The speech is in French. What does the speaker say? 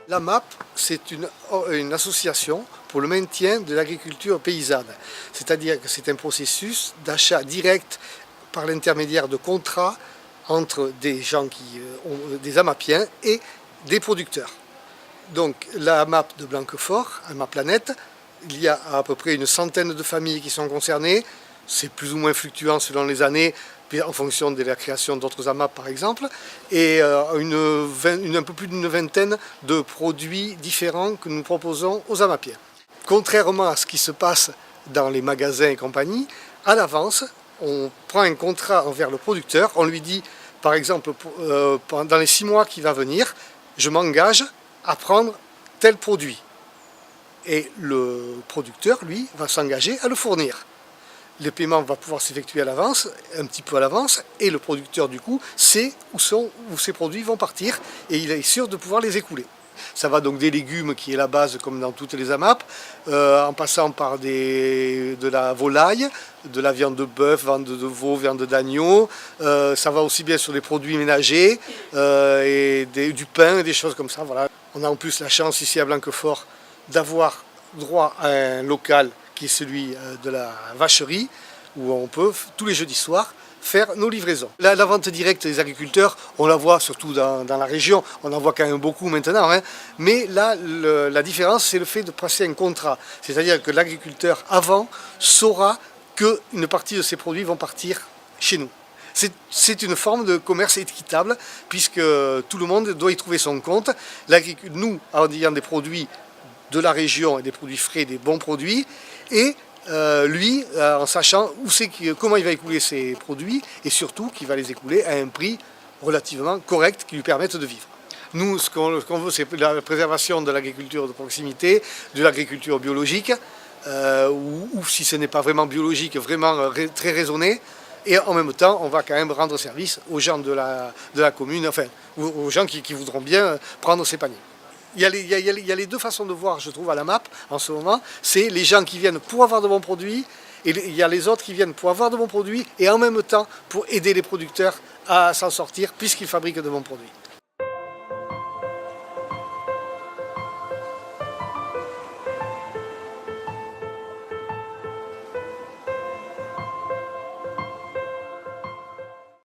La MAP, c'est une association pour le maintien de l'agriculture paysanne. C'est-à-dire que c'est un processus d'achat direct par l'intermédiaire de contrats entre des gens qui ont des AMAPiens et des producteurs. Donc la MAP de Blanquefort, AMAP Planète, il y a à peu près une centaine de familles qui sont concernées. C'est plus ou moins fluctuant selon les années, en fonction de la création d'autres AMAP par exemple, et un peu plus d'une vingtaine de produits différents que nous proposons aux AMAPiens. Contrairement à ce qui se passe dans les magasins et compagnie, à l'avance, on prend un contrat envers le producteur, on lui dit par exemple dans les 6 mois qui va venir, je m'engage à prendre tel produit. Et le producteur, lui, va s'engager à le fournir. Le paiement va pouvoir s'effectuer à l'avance, un petit peu à l'avance, et le producteur, du coup, sait où ces produits vont partir, et il est sûr de pouvoir les écouler. Ça va donc des légumes, qui est la base, comme dans toutes les AMAP, en passant par de la volaille, de la viande de bœuf, viande de veau, viande d'agneau. Ça va aussi bien sur les produits ménagers, et du pain, et des choses comme ça. Voilà. On a en plus la chance, ici à Blanquefort, d'avoir droit à un local qui est celui de la vacherie, où on peut, tous les jeudis soirs, faire nos livraisons. La vente directe des agriculteurs, on la voit surtout dans la région, on en voit quand même beaucoup maintenant, hein. Mais là, la différence, c'est le fait de passer un contrat. C'est-à-dire que l'agriculteur, avant, saura qu'une partie de ses produits vont partir chez nous. C'est une forme de commerce équitable, puisque tout le monde doit y trouver son compte. Nous, en ayant des produits de la région et des produits frais, des bons produits, et lui, en sachant comment il va écouler ses produits, et surtout qu'il va les écouler à un prix relativement correct qui lui permette de vivre. Nous, ce qu'on veut, c'est la préservation de l'agriculture de proximité, de l'agriculture biologique, ou si ce n'est pas vraiment biologique, vraiment très raisonné. Et en même temps, on va quand même rendre service aux gens de la commune, enfin, aux gens qui voudront bien prendre ces paniers. Il y a les deux façons de voir, je trouve, à la MAP en ce moment. C'est les gens qui viennent pour avoir de bons produits, et il y a les autres qui viennent pour avoir de bons produits, et en même temps pour aider les producteurs à s'en sortir, puisqu'ils fabriquent de bons produits.